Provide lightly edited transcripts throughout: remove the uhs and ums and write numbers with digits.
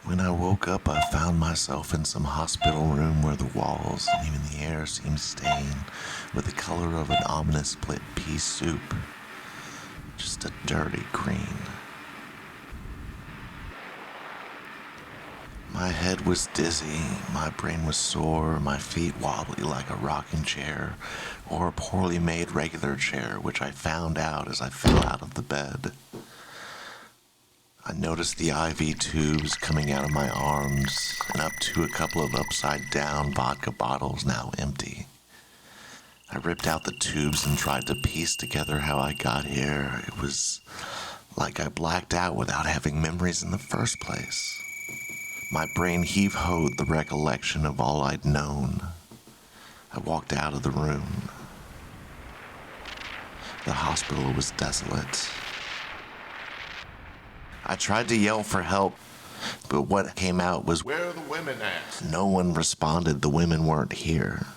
When I woke up, I found myself in some hospital room where the walls and even the air seemed stained with the color of an ominous split pea soup. Just a dirty green. My head was dizzy, my brain was sore, my feet wobbly like a rocking chair, or a poorly made regular chair, which I found out as I fell out of the bed. I noticed the IV tubes coming out of my arms and up to a couple of upside-down vodka bottles now empty. I ripped out the tubes and tried to piece together how I got here. It was like I blacked out without having memories in the first place. My brain heave-hoed the recollection of all I'd known. I walked out of the room. The hospital was desolate. I tried to yell for help, but what came out was, "Where are the women at?" No one responded. The women weren't here.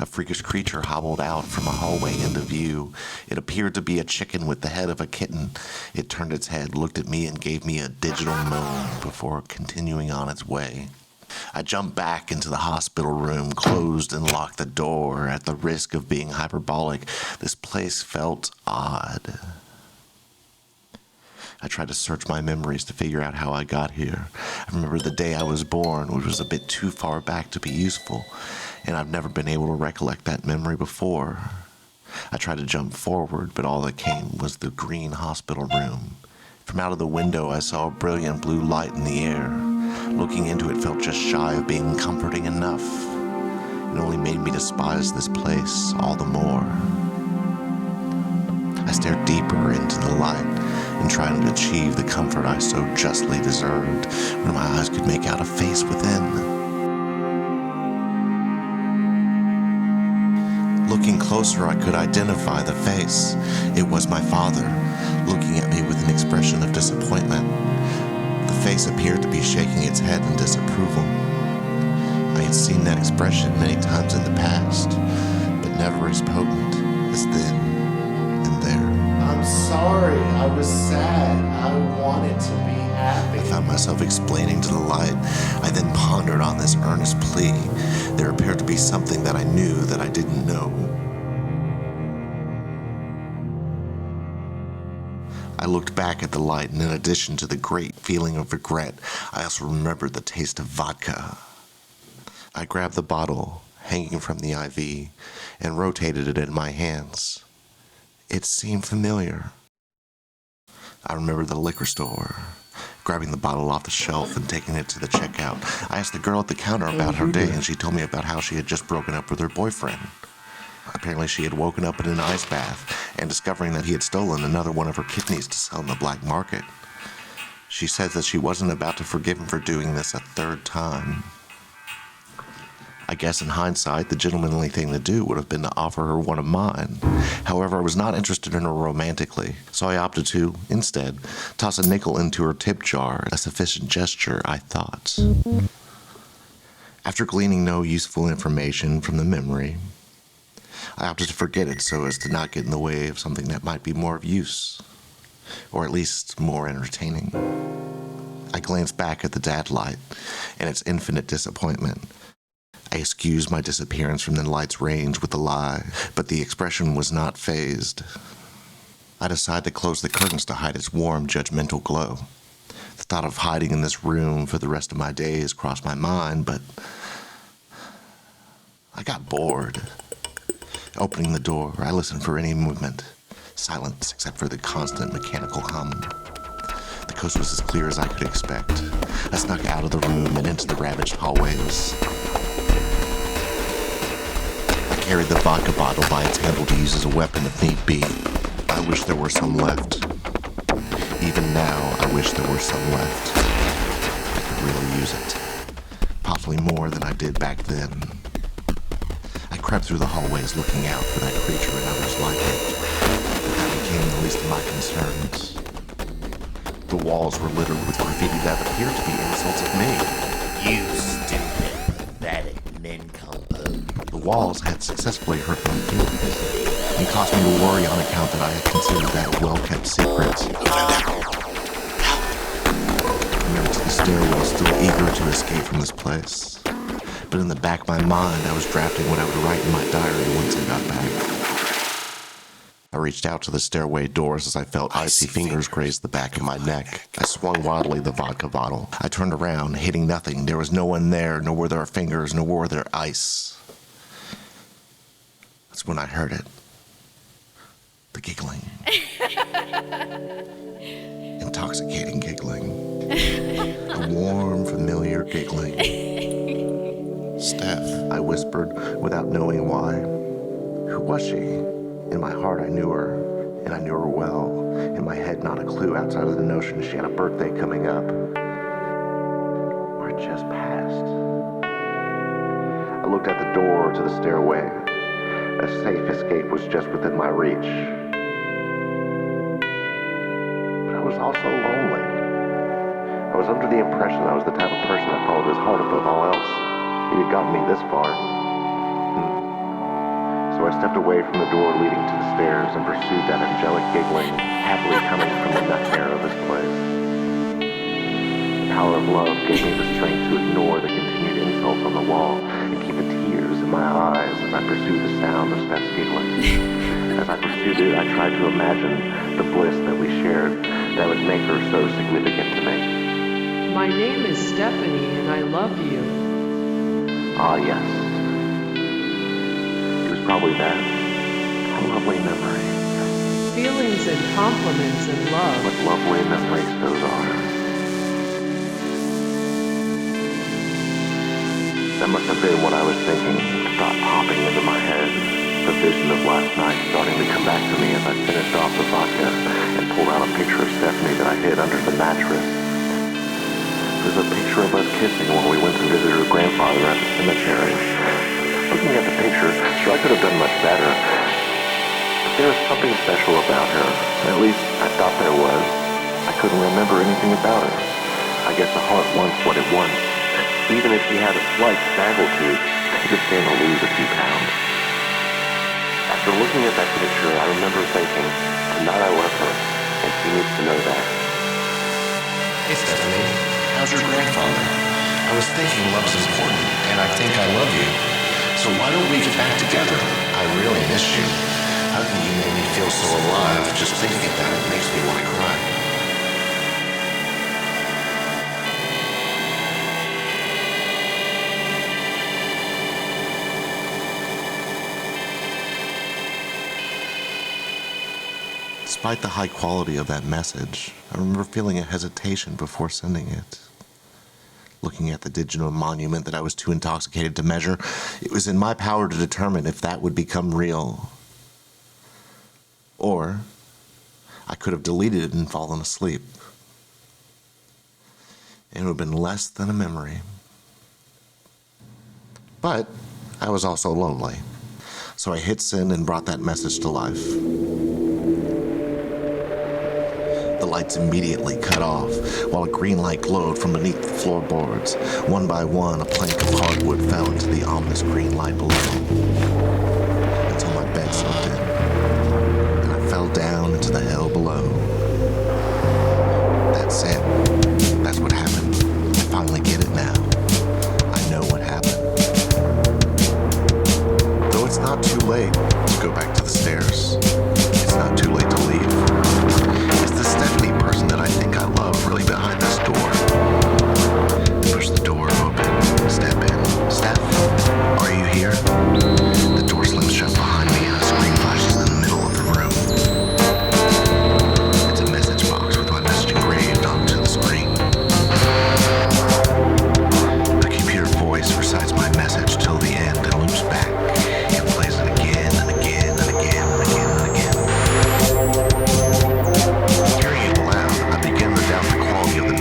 A freakish creature hobbled out from a hallway into view. It appeared to be a chicken with the head of a kitten. It turned its head, looked at me, and gave me a digital moan before continuing on its way. I jumped back into the hospital room, closed and locked the door. At the risk of being hyperbolic, this place felt odd. I tried to search my memories to figure out how I got here. I remember the day I was born, which was a bit too far back to be useful, and I've never been able to recollect that memory before. I tried to jump forward, but all that came was the green hospital room. From out of the window, I saw a brilliant blue light in the air. Looking into it felt just shy of being comforting enough. It only made me despise this place all the more. I stared deeper into the light and tried to achieve the comfort I so justly deserved when my eyes could make out a face within. Looking closer, I could identify the face. It was my father, looking at me with an expression of disappointment. The face appeared to be shaking its head in disapproval. I had seen that expression many times in the past, but never as potent as then and there. "I'm sorry, I was sad. I wanted to be happy." I found myself explaining to the light. I then pondered on this earnest plea. There appeared to be something that I knew that I didn't know. I looked back at the light, and in addition to the great feeling of regret, I also remembered the taste of vodka. I grabbed the bottle hanging from the IV and rotated it in my hands. It seemed familiar. I remembered the liquor store, grabbing the bottle off the shelf and taking it to the checkout. I asked the girl at the counter about her day, and she told me about how she had just broken up with her boyfriend. Apparently she had woken up in an ice bath and discovering that he had stolen another one of her kidneys to sell in the black market. She said that she wasn't about to forgive him for doing this a third time. I guess in hindsight, the gentlemanly thing to do would have been to offer her one of mine. However, I was not interested in her romantically, so I opted to, instead, toss a nickel into her tip jar, a sufficient gesture, I thought. After gleaning no useful information from the memory, I opted to forget it so as to not get in the way of something that might be more of use, or at least more entertaining. I glanced back at the dad light and its infinite disappointment. I excused my disappearance from the light's range with a lie, but the expression was not fazed. I decided to close the curtains to hide its warm, judgmental glow. The thought of hiding in this room for the rest of my days crossed my mind, but I got bored. Opening the door, I listened for any movement. Silence, except for the constant mechanical hum. The coast was as clear as I could expect. I snuck out of the room and into the ravaged hallways. I carried the vodka bottle by its handle to use as a weapon if need be. I wish there were some left. Even now, I wish there were some left. I could really use it. Possibly more than I did back then. I crept through the hallways looking out for that creature and others like it. But that became the least of my concerns. The walls were littered with graffiti that appeared to be insults of me. "You stupid, pathetic nincompoop." The walls had successfully hurt my feelings and caused me to worry on account that I had considered that a well-kept secret. I remembered the stairwell, still eager to escape from this place. But in the back of my mind, I was drafting what I would write in my diary once I got back. I reached out to the stairway doors as I felt icy fingers graze the back of my neck. I swung wildly the vodka bottle. I turned around, hitting nothing. There was no one there, nor were there fingers, nor were there ice. That's when I heard it. The giggling. Intoxicating giggling. A warm, familiar giggling. Steph, I whispered, without knowing why. Who was she? In my heart, I knew her, and I knew her well. In my head, not a clue outside of the notion she had a birthday coming up. Or it just passed. I looked at the door to the stairway. A safe escape was just within my reach. But I was also lonely. I was under the impression I was the type of person that followed his heart above all else. He had gotten me this far. So I stepped away from the door leading to the stairs and pursued that angelic giggling, happily coming from the nightmare of this place. The power of love gave me the strength to ignore the continued insults on the wall and keep the tears in my eyes as I pursued the sound of Steph's giggling. As I pursued it, I tried to imagine the bliss that we shared that would make her so significant to me. My name is Stephanie, and I love you. Ah, yes. Probably that. A lovely memory. Feelings and compliments and love. What lovely memories those are. That must have been what I was thinking. The thought popping into my head. The vision of last night starting to come back to me as I finished off the vodka and pulled out a picture of Stephanie that I hid under the mattress. It was a picture of us kissing when we went to visit her grandfather at the cemetery. Looking at the picture, sure I could have done much better. But there was something special about her. At least, I thought there was. I couldn't remember anything about her. I guess a heart wants what it wants. Even if she had a slight staggle tooth, she could stand to lose a few pounds. After looking at that picture, I remember thinking, tonight I love her, and she needs to know that. Hey Stephanie, how's your grandfather? I was thinking love's important, and I think I love you. So why don't we get back together? I really miss you. Hugging you made me feel so alive. Just thinking about it makes me want to cry. Despite the high quality of that message, I remember feeling a hesitation before sending it. Looking at the digital monument that I was too intoxicated to measure, it was in my power to determine if that would become real. Or I could have deleted it and fallen asleep. It would have been less than a memory. But I was also lonely. So I hit send and brought that message to life. The lights immediately cut off, while a green light glowed from beneath the floorboards. One by one, a plank of hardwood fell into the ominous green light below, until my bed slipped in, and I fell down into the hell below. That's it. That's what happened. I finally get it now. I know what happened. Though it's not too late to go back to the stairs. It's not too late to leave. Is the Stephanie person that I think I love really behind this door? Push the door open. Step in. Steph, are you here? The door slams shut behind me and a screen flashes in the middle of the room. It's a message box with my message engraved onto the screen. The computer voice recites my message till the end and loops back. It plays it again and again and again and again and again. Hearing it aloud, I begin to doubt the quality of the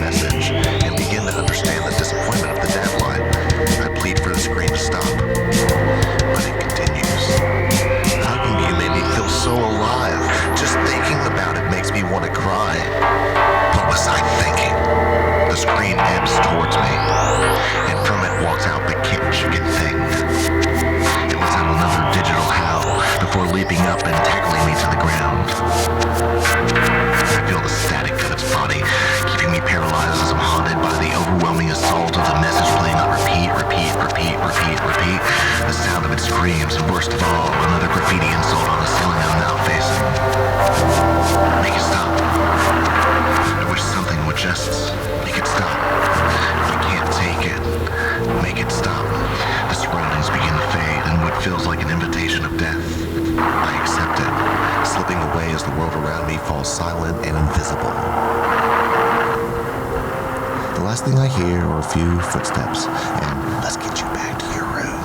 just make it stop. If I can't take it, make it stop. The surroundings begin to fade, and what feels like an invitation of death, I accept it, slipping away as the world around me falls silent and invisible. The last thing I hear are a few footsteps, and let's get you back to your room.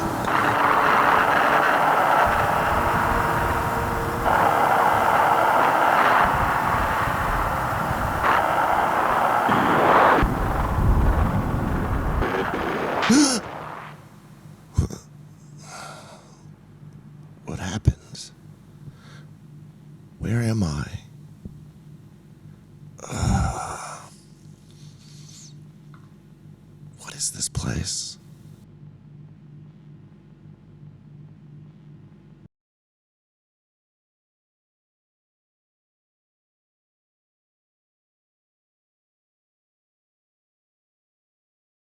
What happens? Where am I? What is this place?